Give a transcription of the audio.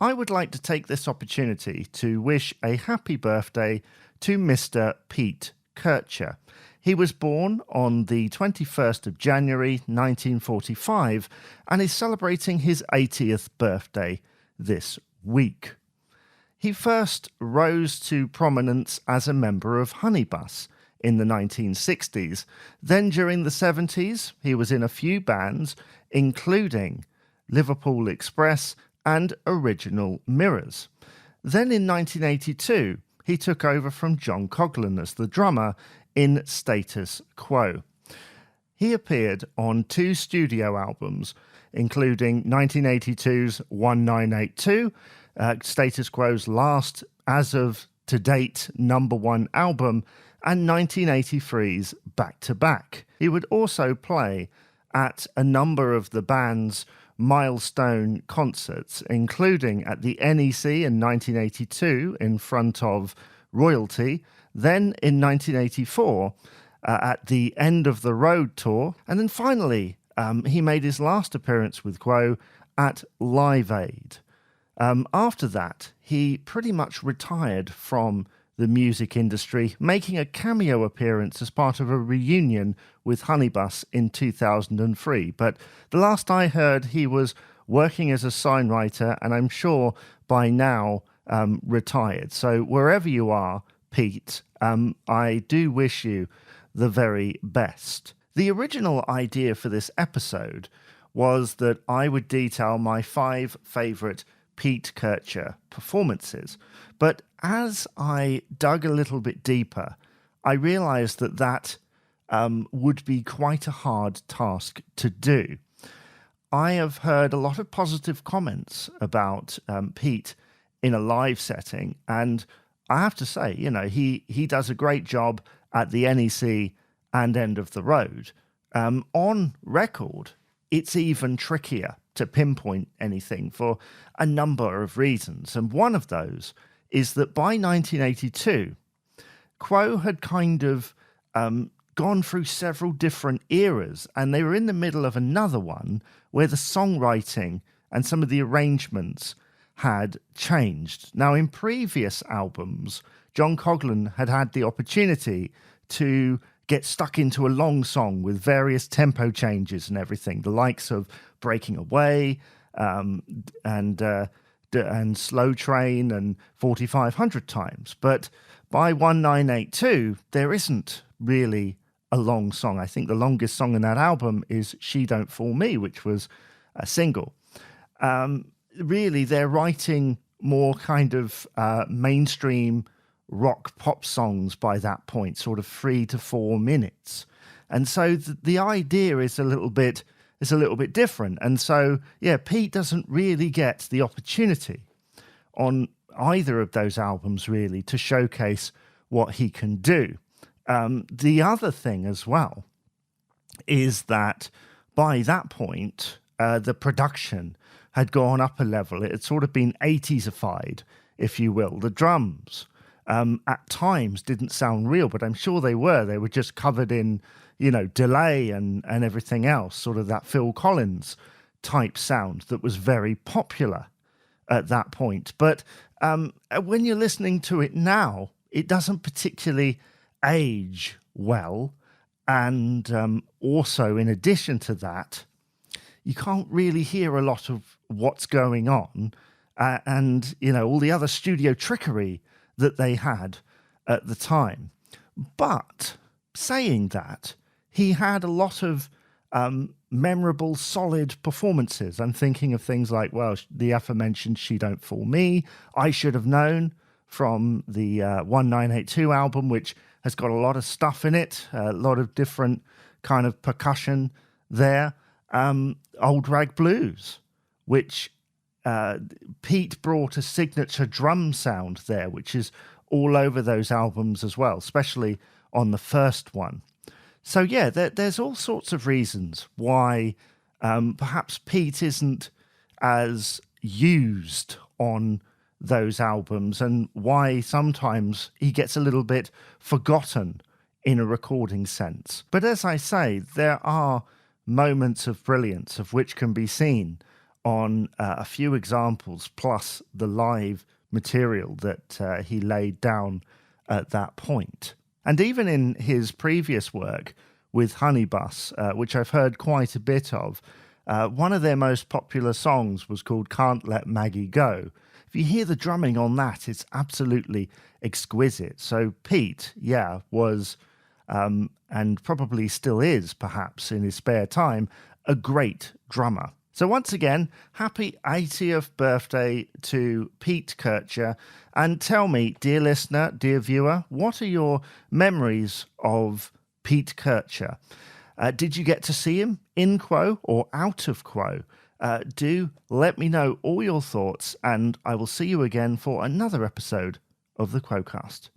I would like to take this opportunity to wish a happy birthday to Mr. Pete Kircher. He was born on the 21st of January 1945 and is celebrating his 80th birthday this week. He first rose to prominence as a member of Honeybus in the 1960s. Then during the 70s, he was in a few bands, including Liverpool Express and Original Mirrors. Then in 1982, he took over from John Coughlan as the drummer in Status Quo. He appeared on 2 studio albums, including 1982's 1982, Status Quo's last, as of to date, #1 album, and 1983's Back to Back. He would also play at a number of the band's milestone concerts, including at the NEC in 1982 in front of royalty, then in 1984 at the End of the Road tour, and then finally he made his last appearance with Quo at Live Aid. After that, he pretty much retired from the music industry, making a cameo appearance as part of a reunion with Honeybus in 2003. But the last I heard, he was working as a signwriter, and I'm sure by now retired. So wherever you are, Pete, I do wish you the very best. The original idea for this episode was that I would detail my 5 favourite Pete Kircher performances. But as I dug a little bit deeper, I realised that would be quite a hard task to do. I have heard a lot of positive comments about Pete in a live setting, and I have to say, he does a great job at the NEC and End of the Road. On record, it's even trickier to pinpoint anything for a number of reasons. And one of those is that by 1982, Quo had kind of gone through several different eras, and they were in the middle of another one where the songwriting and some of the arrangements had changed. Now, in previous albums, John Coughlan had had the opportunity to get stuck into a long song with various tempo changes and everything, the likes of Breaking Away and Slow Train and 4500 Times. But by 1982, there isn't really a long song. I think the longest song in that album is She Don't Fool Me, which was a single. Really, they're writing more kind of mainstream rock pop songs by that point, sort of 3 to 4 minutes. And so the idea is a little bit different. And so, yeah, Pete doesn't really get the opportunity on either of those albums, really, to showcase what he can do. The other thing as well is that by that point, the production had gone up a level. It had sort of been 80s-ified, if you will. The drums at times didn't sound real, but I'm sure they were. They were just covered in, delay and everything else, sort of that Phil Collins type sound that was very popular at that point. But when you're listening to it now, it doesn't particularly age well. And also, in addition to that, you can't really hear a lot of what's going on and, all the other studio trickery that they had at the time. But saying that, he had a lot of memorable, solid performances. I'm thinking of things like, the aforementioned She Don't Fool Me, I Should Have Known from the 1982 album, which has got a lot of stuff in it, a lot of different kind of percussion there. Old Rag Blues, which Pete brought a signature drum sound there, which is all over those albums as well, especially on the first one. So yeah, there's all sorts of reasons why perhaps Pete isn't as used on those albums and why sometimes he gets a little bit forgotten in a recording sense. But as I say, there are moments of brilliance of which can be seen on a few examples, plus the live material that he laid down at that point. And even in his previous work with Honeybus, which I've heard quite a bit of, one of their most popular songs was called Can't Let Maggie Go. If you hear the drumming on that, it's absolutely exquisite. So Pete, was, and probably still is, perhaps in his spare time, a great drummer. So once again, happy 80th birthday to Pete Kircher. And tell me, dear listener, dear viewer, what are your memories of Pete Kircher? Did you get to see him in Quo or out of Quo? Do let me know all your thoughts, and I will see you again for another episode of the Quo-Cast.